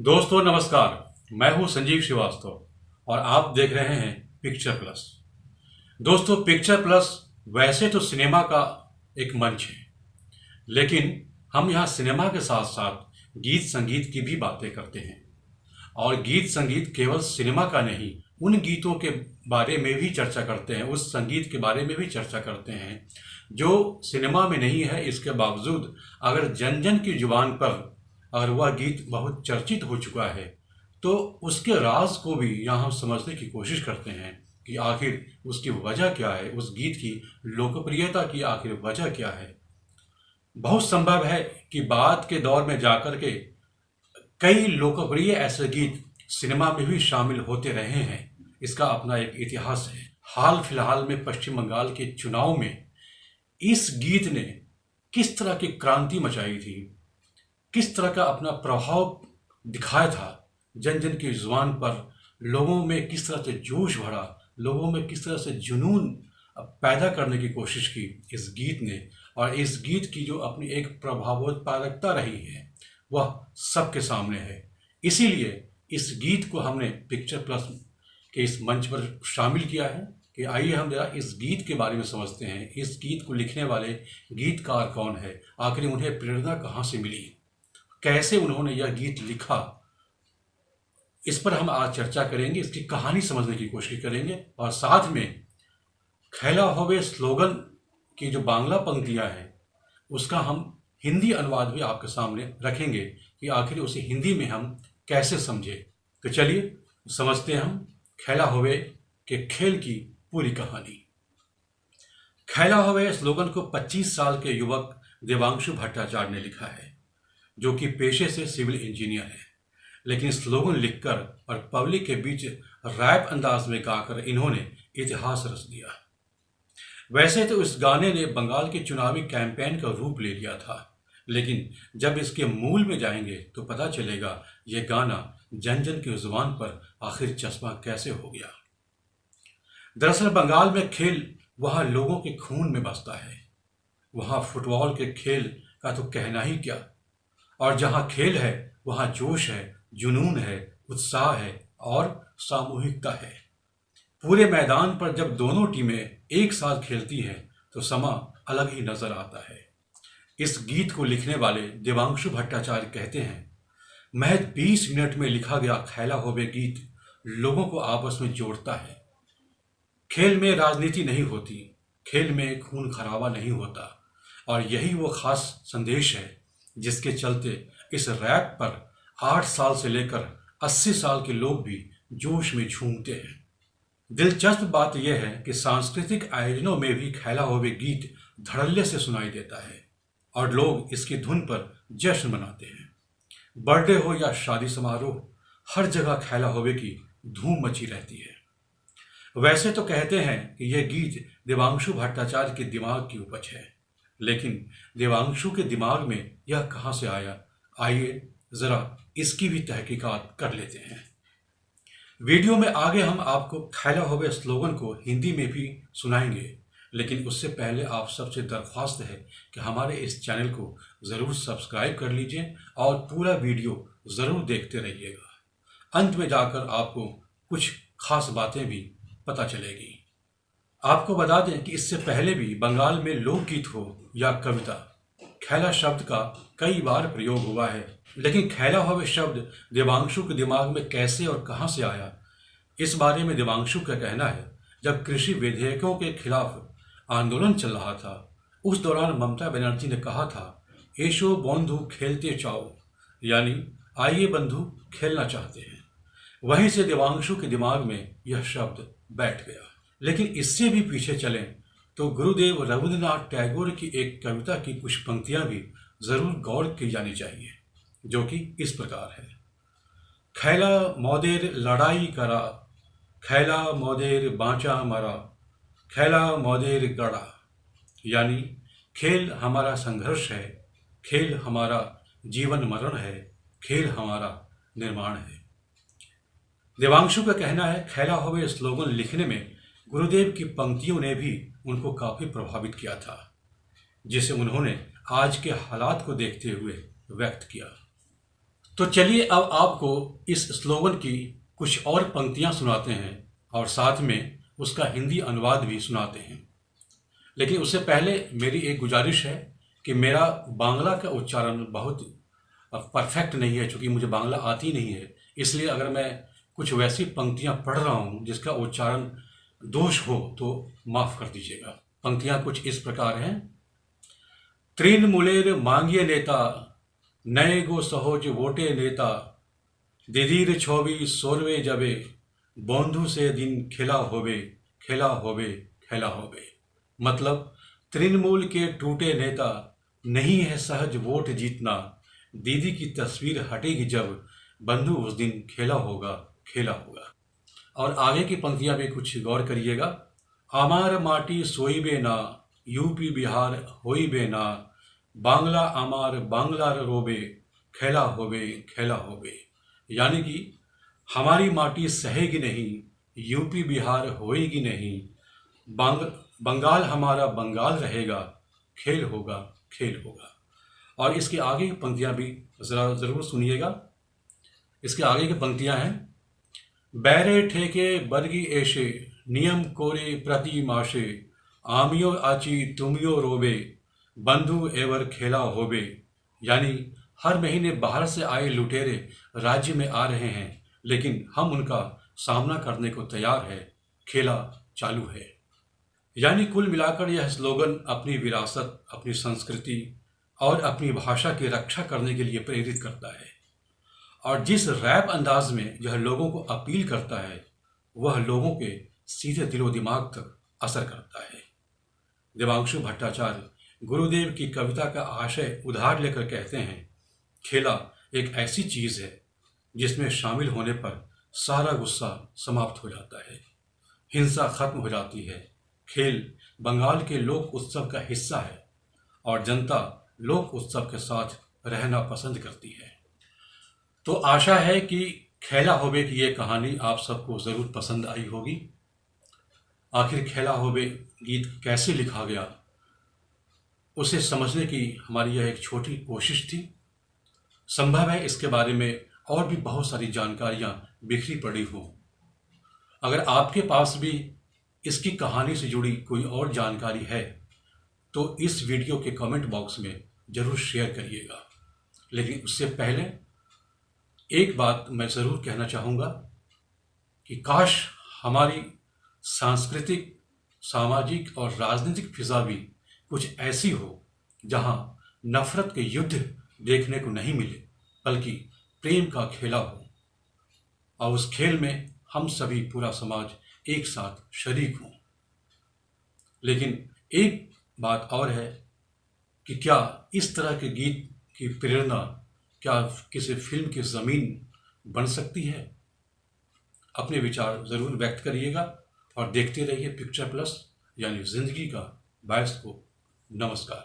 दोस्तों नमस्कार, मैं हूं संजीव श्रीवास्तव और आप देख रहे हैं पिक्चर प्लस। दोस्तों पिक्चर प्लस वैसे तो सिनेमा का एक मंच है, लेकिन हम यहाँ सिनेमा के साथ साथ गीत संगीत की भी बातें करते हैं। और गीत संगीत केवल सिनेमा का नहीं, उन गीतों के बारे में भी चर्चा करते हैं, उस संगीत के बारे में भी चर्चा करते हैं जो सिनेमा में नहीं है। इसके बावजूद अगर जन जन की जुबान पर अगर वह गीत बहुत चर्चित हो चुका है तो उसके राज को भी यहाँ हम समझने की कोशिश करते हैं कि आखिर उसकी वजह क्या है, उस गीत की लोकप्रियता की आखिर वजह क्या है। बहुत संभव है कि बाद के दौर में जाकर के कई लोकप्रिय ऐसे गीत सिनेमा में भी शामिल होते रहे हैं। इसका अपना एक इतिहास है। हाल फिलहाल में पश्चिम बंगाल के चुनाव में इस गीत ने किस तरह की क्रांति मचाई थी, किस तरह का अपना प्रभाव दिखाया था, जन जन की जुबान पर लोगों में किस तरह से जोश भरा, लोगों में किस तरह से जुनून पैदा करने की कोशिश की इस गीत ने। और इस गीत की जो अपनी एक प्रभावोत्पादकता रही है वह सबके सामने है। इसीलिए इस गीत को हमने पिक्चर प्लस के इस मंच पर शामिल किया है कि आइए हम जरा इस गीत के बारे में समझते हैं। इस गीत को लिखने वाले गीतकार कौन है, आखिर उन्हें प्रेरणा कहाँ से मिली, कैसे उन्होंने यह गीत लिखा, इस पर हम आज चर्चा करेंगे, इसकी कहानी समझने की कोशिश करेंगे। और साथ में खैला होवे स्लोगन की जो बांग्ला पंक्तियां हैं उसका हम हिंदी अनुवाद भी आपके सामने रखेंगे कि आखिर उसे हिंदी में हम कैसे समझे। तो चलिए समझते हैं हम खैला होवे के खेल की पूरी कहानी। खैला होवे स्लोगन को 25 साल के युवक देवांशु भट्टाचार्य ने लिखा है, जो कि पेशे से सिविल इंजीनियर है। लेकिन स्लोगन लिखकर और पब्लिक के बीच रैप अंदाज में गाकर इन्होंने इतिहास रच दिया। वैसे तो इस गाने ने बंगाल के चुनावी कैंपेन का रूप ले लिया था, लेकिन जब इसके मूल में जाएंगे तो पता चलेगा यह गाना जन जन की जुबान पर आखिर चश्मा कैसे हो गया। दरअसल बंगाल में खेल वहाँ लोगों के खून में बसता है। वहाँ फुटबॉल के खेल का तो कहना ही क्या, और जहाँ खेल है वहाँ जोश है, जुनून है, उत्साह है और सामूहिकता है। पूरे मैदान पर जब दोनों टीमें एक साथ खेलती हैं तो समा अलग ही नजर आता है। इस गीत को लिखने वाले देवांशु भट्टाचार्य कहते हैं, महज 20 मिनट में लिखा गया खैला होवे गीत लोगों को आपस में जोड़ता है। खेल में राजनीति नहीं होती, खेल में खून खराबा नहीं होता, और यही वो खास संदेश है जिसके चलते इस रैप पर 8 साल से लेकर 80 साल के लोग भी जोश में झूमते हैं। दिलचस्प बात यह है कि सांस्कृतिक आयोजनों में भी खैला होवे गीत धड़ल्ले से सुनाई देता है और लोग इसकी धुन पर जश्न मनाते हैं। बर्थडे हो या शादी समारोह, हर जगह खैला होवे की धूम मची रहती है। वैसे तो कहते हैं कि यह गीत देवांशु भट्टाचार्य के दिमाग की उपज है, लेकिन देवांशु के दिमाग में यह कहाँ से आया, आइए जरा इसकी भी तहकीकात कर लेते हैं। वीडियो में आगे हम आपको खैला होवे स्लोगन को हिंदी में भी सुनाएंगे, लेकिन उससे पहले आप सबसे दरख्वास्त है कि हमारे इस चैनल को ज़रूर सब्सक्राइब कर लीजिए और पूरा वीडियो ज़रूर देखते रहिएगा। अंत में जाकर आपको कुछ खास बातें भी पता चलेगी। आपको बता दें कि इससे पहले भी बंगाल में लोकगीत हो या कविता, खैला शब्द का कई बार प्रयोग हुआ है, लेकिन खैला होवे शब्द देवांशु के दिमाग में कैसे और कहां से आया, इस बारे में देवांशु का कहना है, जब कृषि विधेयकों के खिलाफ आंदोलन चल रहा था उस दौरान ममता बनर्जी ने कहा था, एशो बंधु खेलते चाओ, यानी आइए बंधु खेलना चाहते हैं। वहीं से देवांशु के दिमाग में यह शब्द बैठ गया। लेकिन इससे भी पीछे चलें तो गुरुदेव रविंद्रनाथ टैगोर की एक कविता की कुछ पंक्तियां भी जरूर गौर की जानी चाहिए, जो कि इस प्रकार है। खैला मौदेर लड़ाई करा, खैला मौदेर बाँचा मरा, खैला मौदेर गड़ा, यानी खेल हमारा संघर्ष है, खेल हमारा जीवन मरण है, खेल हमारा निर्माण है। देवांशु का कहना है खैला होवे स्लोगन लिखने में गुरुदेव की पंक्तियों ने भी उनको काफी प्रभावित किया था, जिसे उन्होंने आज के हालात को देखते हुए व्यक्त किया। तो चलिए अब आपको इस स्लोगन की कुछ और पंक्तियां सुनाते हैं और साथ में उसका हिंदी अनुवाद भी सुनाते हैं। लेकिन उससे पहले मेरी एक गुजारिश है कि मेरा बांग्ला का उच्चारण बहुत परफेक्ट नहीं है, चूँकि मुझे बांग्ला आती नहीं है। इसलिए अगर मैं कुछ वैसी पंक्तियां पढ़ रहा हूँ जिसका उच्चारण दोष हो तो माफ़ कर दीजिएगा। पंक्तियां कुछ इस प्रकार हैं। तृणमूलेर मांगिए नेता, नए गो सहोज वोटे नेता, दिदीर छवि सोरवे जबे, बंधु से दिन खेला होवे, खेला होवे, खेला होवे। मतलब तृणमूल के टूटे नेता, नहीं है सहज वोट जीतना, दीदी की तस्वीर हटेगी जब, बंधु उस दिन खेला होगा, खेला होगा। और आगे की पंक्तियां भी कुछ गौर करिएगा। आमार माटी सोईबे ना, यूपी बिहार होईबे ना, बांग्ला आमार बांग्लार रोबे, खेला होबे, खेला होबे। यानी कि हमारी माटी सहेगी नहीं, यूपी बिहार होएगी नहीं, बंगाल हमारा बंगाल रहेगा, खेल होगा, खेल होगा। और इसके आगे की पंक्तियां भी ज़रा ज़रूर सुनिएगा। इसके आगे की पंक्तियां हैं। बैरे ठेके बरगी ऐशे, नियम कोरे प्रति माशे, आमियो आची तुमियो रोबे, बंधु एवर खेला होबे। यानी हर महीने बाहर से आए लुटेरे राज्य में आ रहे हैं, लेकिन हम उनका सामना करने को तैयार है, खेला चालू है। यानी कुल मिलाकर यह स्लोगन अपनी विरासत, अपनी संस्कृति और अपनी भाषा की रक्षा करने के लिए प्रेरित करता है। और जिस रैप अंदाज में यह लोगों को अपील करता है, वह लोगों के सीधे दिलो दिमाग तक असर करता है। देवांशु भट्टाचार्य गुरुदेव की कविता का आशय उधार लेकर कहते हैं, खेला एक ऐसी चीज़ है जिसमें शामिल होने पर सारा गुस्सा समाप्त हो जाता है, हिंसा खत्म हो जाती है। खेल बंगाल के लोक उत्सव का हिस्सा है और जनता लोक उत्सव के साथ रहना पसंद करती है। तो आशा है कि खेला होबे की ये कहानी आप सबको ज़रूर पसंद आई होगी। आखिर खेला होबे गीत कैसे लिखा गया, उसे समझने की हमारी यह एक छोटी कोशिश थी। संभव है इसके बारे में और भी बहुत सारी जानकारियां बिखरी पड़ी हों। अगर आपके पास भी इसकी कहानी से जुड़ी कोई और जानकारी है तो इस वीडियो के कमेंट बॉक्स में ज़रूर शेयर करिएगा। लेकिन उससे पहले एक बात मैं ज़रूर कहना चाहूँगा कि काश हमारी सांस्कृतिक, सामाजिक और राजनीतिक फिजा भी कुछ ऐसी हो जहाँ नफरत के युद्ध देखने को नहीं मिले, बल्कि प्रेम का खेला हो और उस खेल में हम सभी, पूरा समाज एक साथ शरीक हों। लेकिन एक बात और है कि क्या इस तरह के गीत की प्रेरणा क्या किसी फिल्म की ज़मीन बन सकती है? अपने विचार ज़रूर व्यक्त करिएगा और देखते रहिए पिक्चर प्लस, यानी ज़िंदगी का बायस्कोप। नमस्कार।